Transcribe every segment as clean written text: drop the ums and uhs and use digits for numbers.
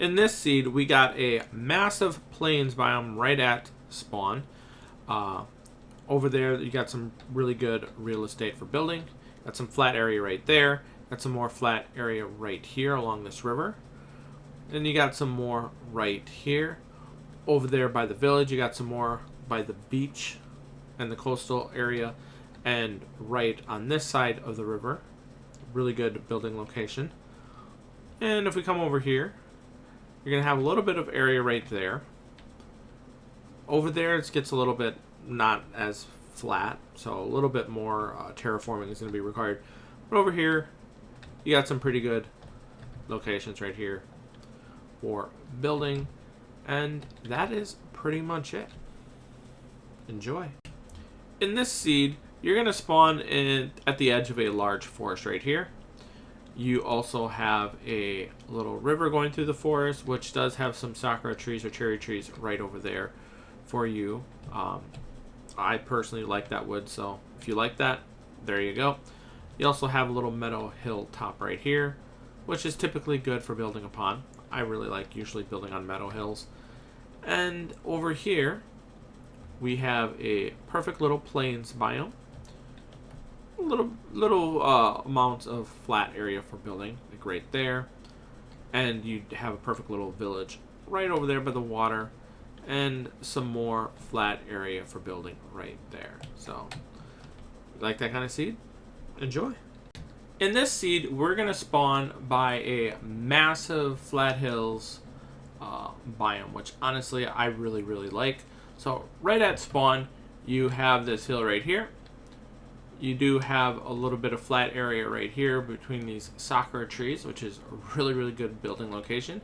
In this seed, we got a massive plains biome right at spawn. Over there, you got some really good real estate for building. Got some flat area right there. Got some more flat area right here along this river. Then you got some more right here. Over there by the village, you got some more by the beach and the coastal area. And right on this side of the river. Really good building location. And if we come over here, you're going to have a little bit of area right there. Over there, it gets a little bit not as flat, so a little bit more terraforming is going to be required. But over here, you got some pretty good locations right here for building, and that is pretty much it. Enjoy. In this seed, you're going to spawn at the edge of a large forest right here. You also have a little river going through the forest, which does have some sakura trees or cherry trees right over there for you. I personally like that wood, so if you like that, there you go. You also have a little meadow hill top right here, which is typically good for building upon. I really like usually building on meadow hills. And over here, we have a perfect little plains biome. Little amounts of flat area for building, like right there. And you have a perfect little village right over there by the water. And some more flat area for building right there. So, like that kind of seed? Enjoy. In this seed, we're going to spawn by a massive flat hills biome, which honestly I really like. So, right at spawn, you have this hill right here. You do have a little bit of flat area right here between these sakura trees, which is a really good building location.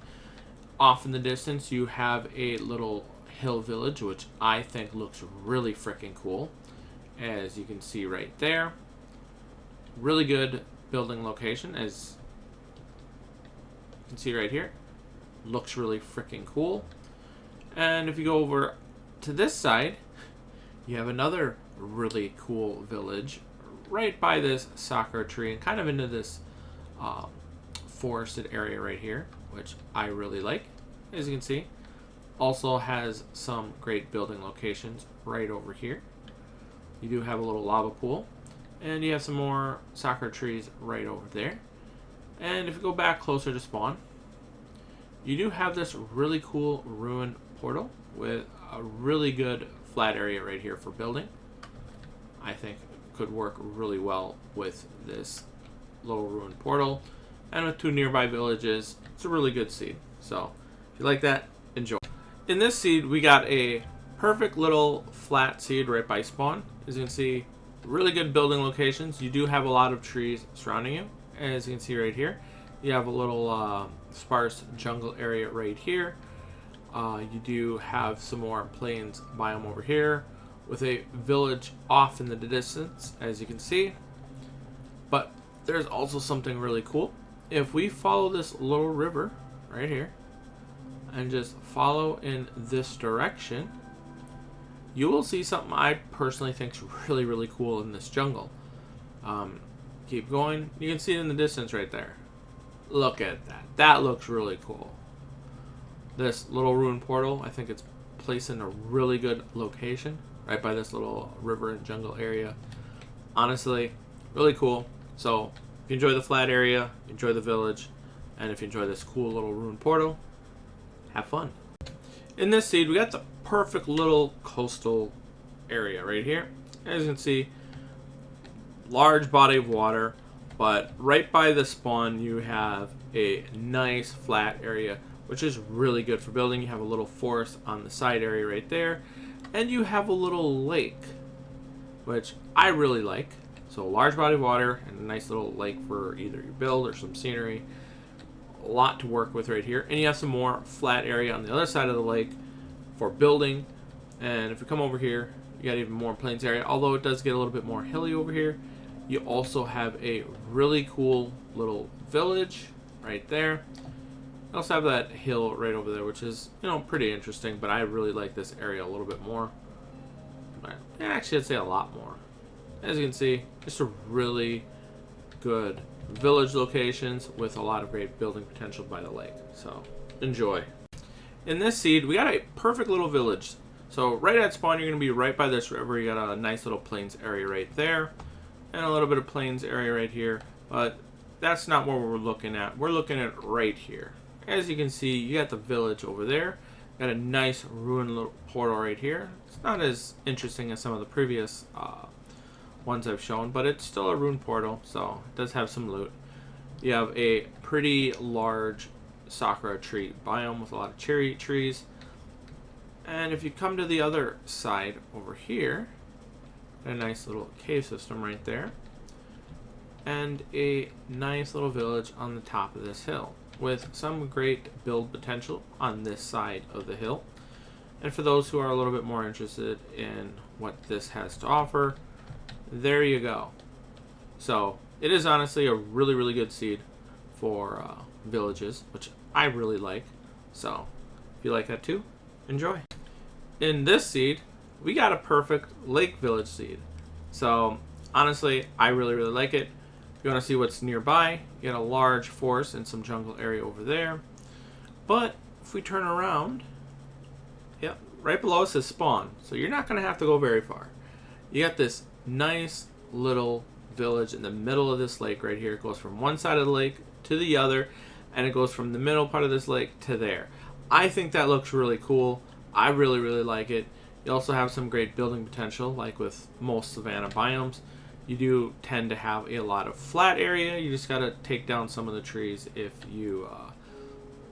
Off in the distance, you have a little hill village, which I think looks really freaking cool, as you can see right there. Really good building location, as you can see right here. Looks really freaking cool. And if you go over to this side, you have another really cool village right by this sakura tree and kind of into this forested area right here, which I really like, as you can see. Also has some great building locations right over here. You do have a little lava pool, and you have some more sakura trees right over there. And if you go back closer to spawn, you do have this really cool ruin portal with a really good flat area right here for building. I think could work really well with this little ruin portal, and with two nearby villages. It's a really good seed. So if you like that, enjoy. In this seed, we got a perfect little flat seed right by spawn. As you can see, really good building locations. You do have a lot of trees surrounding you, as you can see right here. You have a little sparse jungle area right here. You do have some more plains biome over here, with a village off in the distance, as you can see. But there's also something really cool. If we follow this little river right here and just follow in this direction, you will see something I personally think is really cool in this jungle. Keep going. You can see it in the distance right there. Look at that. That looks really cool. This little ruin portal, I think it's placed in a really good location right by this little river and jungle area. Honestly, really cool. So if you enjoy the flat area, enjoy the village, and if you enjoy this cool little ruin portal, have fun. In this seed, we got the perfect little coastal area right here. As you can see, large body of water, but right by the spawn you have a nice flat area, which is really good for building. You have a little forest on the side area right there, and you have a little lake, which I really like. So a large body of water and a nice little lake for either your build or some scenery. A lot to work with right here. And you have some more flat area on the other side of the lake for building. And if you come over here, you got even more plains area, although it does get a little bit more hilly over here. You also have a really cool little village right there. You also have that hill right over there, which is, pretty interesting, but I really like this area a little bit more. Actually, I'd say a lot more. As you can see, just a really good village locations with a lot of great building potential by the lake. So enjoy. In this seed, we got a perfect little village. So right at spawn, you're going to be right by this river. You got a nice little plains area right there, and a little bit of plains area right here. But that's not what we're looking at. We're looking at right here. As you can see, you got the village over there. Got a nice ruined little portal right here. It's not as interesting as some of the previous ones I've shown, but it's still a ruined portal, so it does have some loot. You have a pretty large sakura tree biome with a lot of cherry trees. And if you come to the other side over here, a nice little cave system right there, and a nice little village on the top of this hill with some great build potential on this side of the hill. And for those who are a little bit more interested in what this has to offer, there you go. So it is honestly a really, really good seed for villages, which I really like. So if you like that too, enjoy. In this seed, we got a perfect lake village seed. So honestly, I really, really like it. If you want to see what's nearby, you got a large forest and some jungle area over there. But if we turn around, yep, right below us is spawn. So you're not going to have to go very far. You got this nice little village in the middle of this lake right here. It goes from one side of the lake to the other, and it goes from the middle part of this lake to there. I think that looks really cool. I really, really like it. You also have some great building potential, like with most savanna biomes. You do tend to have a lot of flat area. You just got to take down some of the trees if you,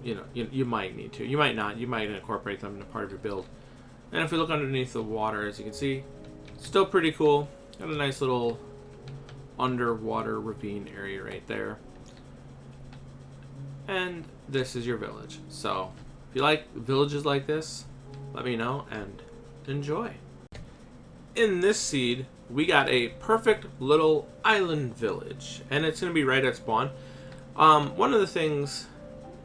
you might need to. You might not. You might incorporate them into part of your build. And if we look underneath the water, as you can see, still pretty cool. Got a nice little underwater ravine area right there. And this is your village. So if you like villages like this, let me know and enjoy. In this seed, we got a perfect little island village, and it's going to be right at spawn. One of the things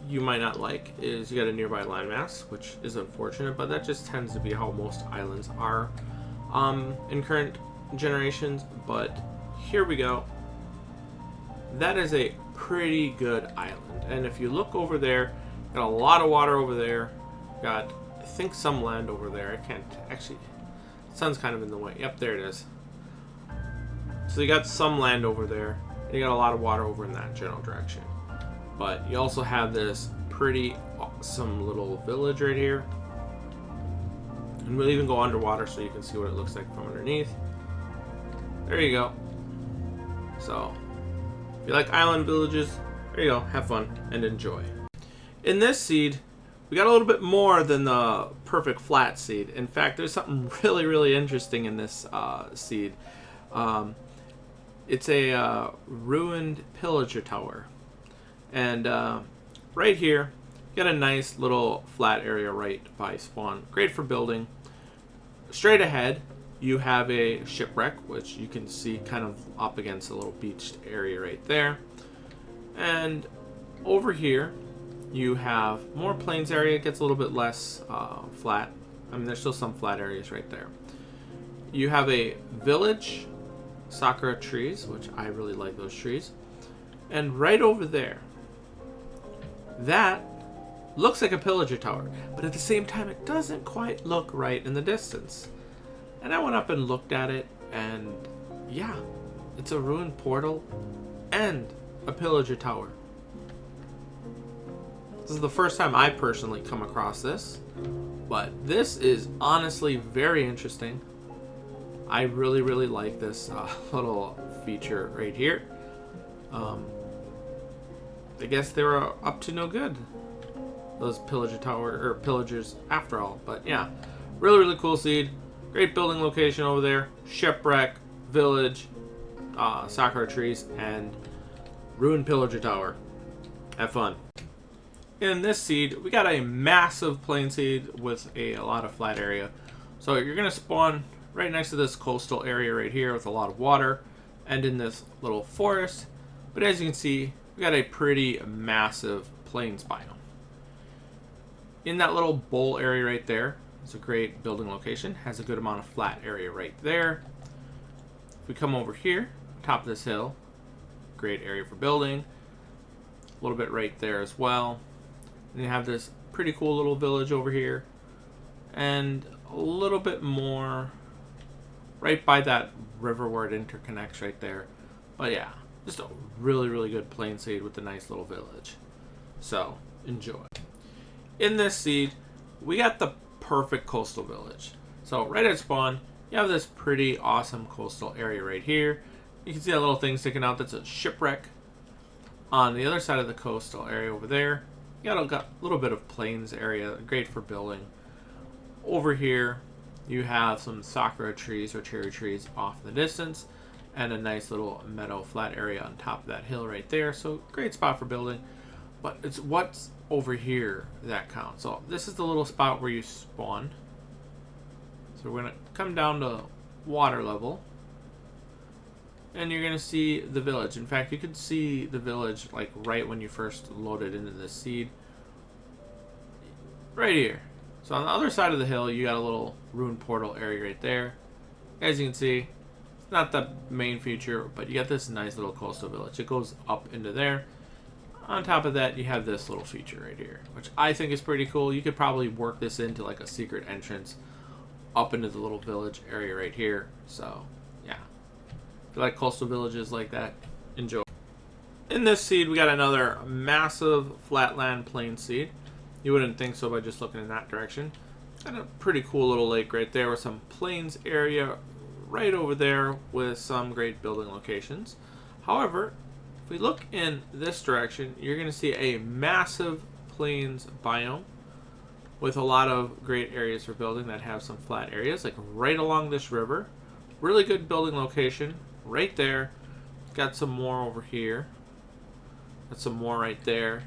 you might not like is you got a nearby landmass, which is unfortunate, but that just tends to be how most islands are in current generations. But here we go. That is a pretty good island, and if you look over there, got a lot of water over there. Got, I think, some land over there. I can't actually. The sun's kind of in the way. Yep, there it is. So you got some land over there, and you got a lot of water over in that general direction. But you also have this pretty awesome little village right here. And we'll even go underwater so you can see what it looks like from underneath. There you go. So, if you like island villages, there you go. Have fun and enjoy. In this seed, we got a little bit more than the perfect flat seed. In fact, there's something really, really interesting in this seed. It's a ruined pillager tower. And right here, you got a nice little flat area right by spawn. Great for building. Straight ahead, you have a shipwreck, which you can see kind of up against a little beached area right there. And over here, you have more plains area. It gets a little bit less flat. I mean, there's still some flat areas right there. You have a village, sakura trees, which I really like those trees. And right over there, that looks like a pillager tower, but at the same time, it doesn't quite look right in the distance. And I went up and looked at it, and yeah, it's a ruined portal and a pillager tower. This is the first time I personally come across this, but this is honestly very interesting. I really, really like this little feature right here. I guess they were up to no good, those pillager tower or pillagers after all. But yeah, really, really cool seed. Great building location over there. Shipwreck, village, sakura trees, and ruined pillager tower. Have fun. In this seed, we got a massive plain seed with a lot of flat area. So you're gonna spawn right next to this coastal area right here with a lot of water, and in this little forest. But as you can see, we got a pretty massive plains biome. In that little bowl area right there, it's a great building location. Has a good amount of flat area right there. If we come over here, top of this hill, great area for building. A little bit right there as well. And you have this pretty cool little village over here. And a little bit more right by that river where it interconnects right there. But yeah, just a really, really good plain seed with a nice little village. So, enjoy. In this seed, we got the perfect coastal village. So, right at spawn, you have this pretty awesome coastal area right here. You can see that little thing sticking out. That's a shipwreck. On the other side of the coastal area over there, you got a little bit of plains area, great for building. Over here, you have some sakura trees or cherry trees off in the distance, and a nice little meadow flat area on top of that hill right there. So great spot for building. But it's what's over here that counts. So this is the little spot where you spawn. So we're gonna come down to water level, and you're gonna see the village. In fact, you could see the village like right when you first loaded into the seed. Right here. So on the other side of the hill, you got a little rune portal area right there. As you can see, it's not the main feature, but you got this nice little coastal village. It goes up into there. On top of that, you have this little feature right here, which I think is pretty cool. You could probably work this into like a secret entrance up into the little village area right here. So, yeah. If you like coastal villages like that, enjoy. In this seed, we got another massive flatland plain seed. You wouldn't think so by just looking in that direction. And a pretty cool little lake right there with some plains area right over there with some great building locations. However, if we look in this direction, you're going to see a massive plains biome with a lot of great areas for building that have some flat areas, like right along this river. Really good building location right there. Got some more over here. Got some more right there.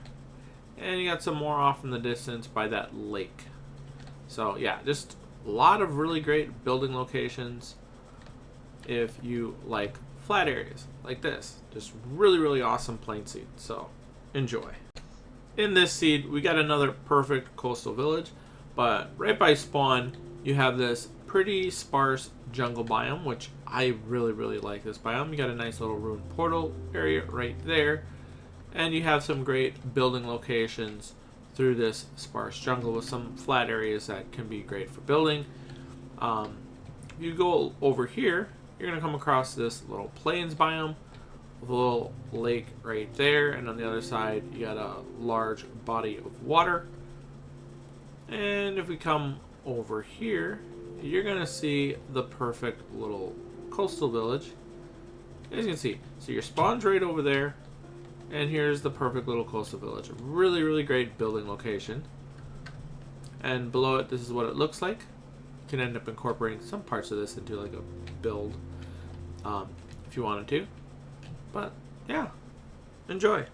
And you got some more off in the distance by that lake. So yeah, just a lot of really great building locations if you like flat areas like this. Just really, really awesome plain seed. So enjoy. In this seed, we got another perfect coastal village, but right by spawn, you have this pretty sparse jungle biome, which I really, really like this biome. You got a nice little rune portal area right there. And you have some great building locations through this sparse jungle with some flat areas that can be great for building. If you go over here, you're going to come across this little plains biome with a little lake right there. And on the other side, you got a large body of water. And if we come over here, you're going to see the perfect little coastal village. As you can see, so your spawn's right over there. And here's the perfect little coastal village. Really, really great building location. And below it, this is what it looks like. You can end up incorporating some parts of this into like a build if you wanted to. But yeah, enjoy.